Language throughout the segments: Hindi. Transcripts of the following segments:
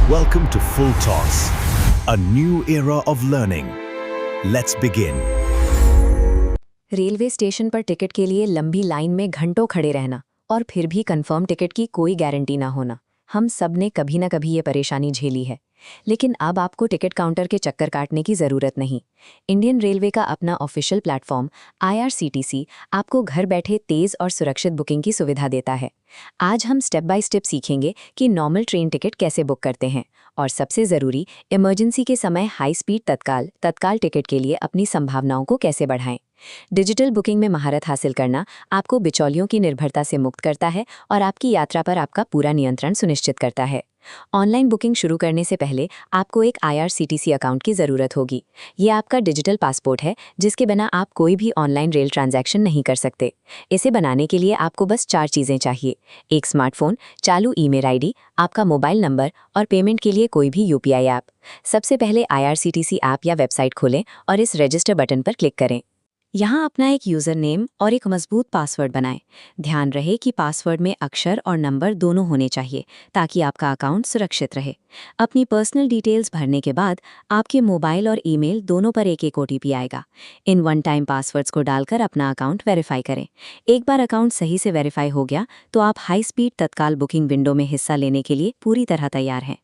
Welcome to Full Toss, a new era of learning. Let's begin. Railway station पर टिकट के लिए लंबी लाइन में घंटों खड़े रहना और फिर भी कंफर्म टिकट की कोई गारंटी ना होना, हम सब ने कभी ना कभी ये परेशानी झेली है। लेकिन अब आपको टिकट काउंटर के चक्कर काटने की ज़रूरत नहीं। इंडियन रेलवे का अपना ऑफिशियल प्लेटफॉर्म IRCTC आपको घर बैठे तेज़ और सुरक्षित बुकिंग की सुविधा देता है। आज हम स्टेप बाय स्टेप सीखेंगे कि नॉर्मल ट्रेन टिकट कैसे बुक करते हैं और सबसे ज़रूरी इमरजेंसी के समय हाई स्पीड तत्काल टिकट के लिए अपनी संभावनाओं को कैसे बढ़ाएं। डिजिटल बुकिंग में महारत हासिल करना आपको बिचौलियों की निर्भरता से मुक्त करता है और आपकी यात्रा पर आपका पूरा नियंत्रण सुनिश्चित करता है। ऑनलाइन बुकिंग शुरू करने से पहले आपको एक IRCTC अकाउंट की ज़रूरत होगी। ये आपका डिजिटल पासपोर्ट है जिसके बिना आप कोई भी ऑनलाइन रेल ट्रांजैक्शन नहीं कर सकते। इसे बनाने के लिए आपको बस 4 चीज़ें चाहिए: एक स्मार्टफोन, चालू ईमेल ID, आपका मोबाइल नंबर और पेमेंट के लिए कोई भी UPI ऐप। सबसे पहले IRCTC ऐप या वेबसाइट खोलें और इस रजिस्टर बटन पर क्लिक करें। यहाँ अपना एक यूज़र नेम और एक मजबूत पासवर्ड बनाएं। ध्यान रहे कि पासवर्ड में अक्षर और नंबर दोनों होने चाहिए ताकि आपका अकाउंट सुरक्षित रहे। अपनी पर्सनल डिटेल्स भरने के बाद आपके मोबाइल और ईमेल दोनों पर एक OTP आएगा। इन वन टाइम पासवर्ड्स को डालकर अपना अकाउंट वेरीफाई करें। एक बार अकाउंट सही से वेरीफाई हो गया तो आप हाई स्पीड तत्काल बुकिंग विंडो में हिस्सा लेने के लिए पूरी तरह तैयार हैं।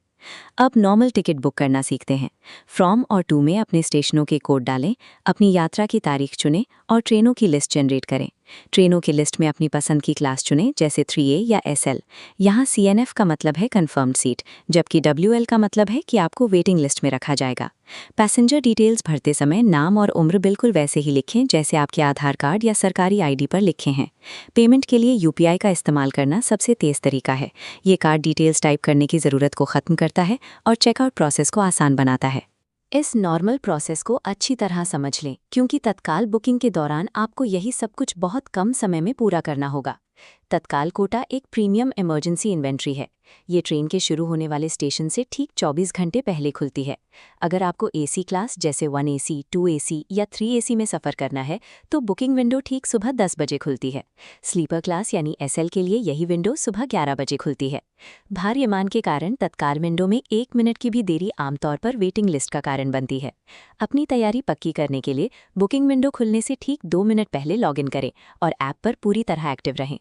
अब नॉर्मल टिकट बुक करना सीखते हैं। फ्रॉम और टू में अपने स्टेशनों के कोड डालें, अपनी यात्रा की तारीख चुनें और ट्रेनों की लिस्ट जनरेट करें। ट्रेनों की लिस्ट में अपनी पसंद की क्लास चुनें, जैसे 3A या SL। यहाँ CNF का मतलब है कन्फर्म्ड सीट, जबकि WL का मतलब है कि आपको वेटिंग लिस्ट में रखा जाएगा। पैसेंजर डिटेल्स भरते समय नाम और उम्र बिल्कुल वैसे ही लिखें जैसे आपके आधार कार्ड या सरकारी ID पर लिखे हैं। पेमेंट के लिए UPI का इस्तेमाल करना सबसे तेज़ तरीका है। ये कार्ड डिटेल्स टाइप करने की ज़रूरत को ख़त्म करता है और चेकआउट प्रोसेस को आसान बनाता है। इस नॉर्मल प्रोसेस को अच्छी तरह समझ लें, क्योंकि तत्काल बुकिंग के दौरान आपको यही सब कुछ बहुत कम समय में पूरा करना होगा। तत्काल कोटा एक प्रीमियम इमरजेंसी इन्वेंट्री है। ये ट्रेन के शुरू होने वाले स्टेशन से ठीक 24 घंटे पहले खुलती है। अगर आपको AC क्लास जैसे 1AC, 2AC या 3AC में सफ़र करना है तो बुकिंग विंडो ठीक सुबह 10 बजे खुलती है। स्लीपर क्लास यानी SL के लिए यही विंडो सुबह 11 बजे खुलती है। भार्यमान के कारण तत्काल विंडो में 1 मिनट की भी देरी आमतौर पर वेटिंग लिस्ट का कारण बनती है। अपनी तैयारी पक्की करने के लिए बुकिंग विंडो खुलने से ठीक 2 मिनट पहले लॉगिन करें और ऐप पर पूरी तरह एक्टिव रहें।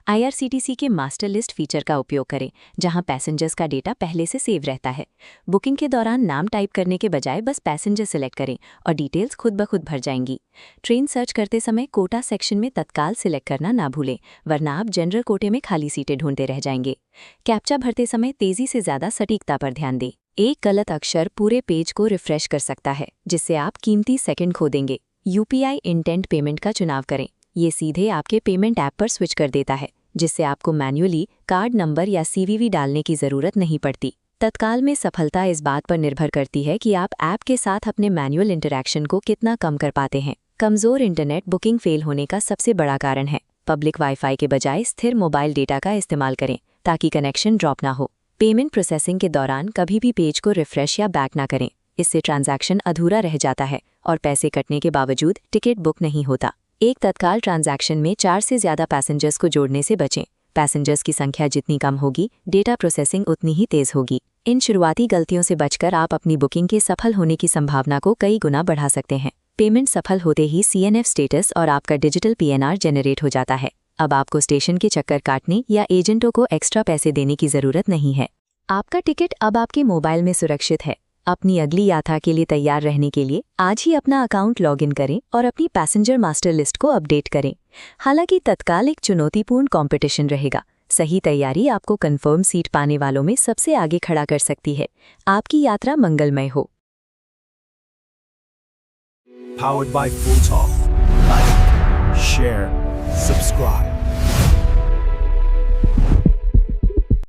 IRCTC के मास्टर लिस्ट फीचर का उपयोग करें, जहां पैसेंजर्स का डेटा पहले से सेव रहता है। बुकिंग के दौरान नाम टाइप करने के बजाय बस पैसेंजर सिलेक्ट करें और डिटेल्स खुद ब खुद भर जाएंगी। ट्रेन सर्च करते समय कोटा सेक्शन में तत्काल सिलेक्ट करना ना भूलें, वरना आप जनरल कोटे में खाली सीटें ढूंढते रह जाएंगे। कैप्चा भरते समय तेज़ी से ज़्यादा सटीकता पर ध्यान दें। एक गलत अक्षर पूरे पेज को रिफ्रेश कर सकता है, जिससे आप कीमती सेकंड खो देंगे। UPI इंटेंट पेमेंट का चुनाव करें। ये सीधे आपके पेमेंट ऐप पर स्विच कर देता है, जिससे आपको मैन्युअली कार्ड नंबर या CVV डालने की ज़रूरत नहीं पड़ती। तत्काल में सफलता इस बात पर निर्भर करती है कि आप ऐप के साथ अपने मैनुअल इंटरैक्शन को कितना कम कर पाते हैं। कमज़ोर इंटरनेट बुकिंग फेल होने का सबसे बड़ा कारण है। पब्लिक वाईफाई के बजाय स्थिर मोबाइल डेटा का इस्तेमाल करें ताकि कनेक्शन ड्रॉप ना हो। पेमेंट प्रोसेसिंग के दौरान कभी भी पेज को रिफ्रेश या बैक ना करें, इससे ट्रांजैक्शन अधूरा रह जाता है और पैसे कटने के बावजूद टिकट बुक नहीं होता। एक तत्काल ट्रांजैक्शन में 4 से ज़्यादा पैसेंजर्स को जोड़ने से बचें। पैसेंजर्स की संख्या जितनी कम होगी, डेटा प्रोसेसिंग उतनी ही तेज़ होगी। इन शुरुआती गलतियों से बचकर आप अपनी बुकिंग के सफल होने की संभावना को कई गुना बढ़ा सकते हैं। पेमेंट सफल होते ही CNF स्टेटस और आपका डिजिटल PNR जनरेट हो जाता है। अब आपको स्टेशन के चक्कर काटने या एजेंटों को एक्स्ट्रा पैसे देने की ज़रूरत नहीं है। आपका टिकट अब आपके मोबाइल में सुरक्षित है। अपनी अगली यात्रा के लिए तैयार रहने के लिए आज ही अपना अकाउंट लॉगिन करें और अपनी पैसेंजर मास्टर लिस्ट को अपडेट करें। हालांकि तत्काल एक चुनौतीपूर्ण कंपटीशन रहेगा, सही तैयारी आपको कंफर्म सीट पाने वालों में सबसे आगे खड़ा कर सकती है। आपकी यात्रा मंगलमय हो। Powered by Full Talk. Like, share, subscribe.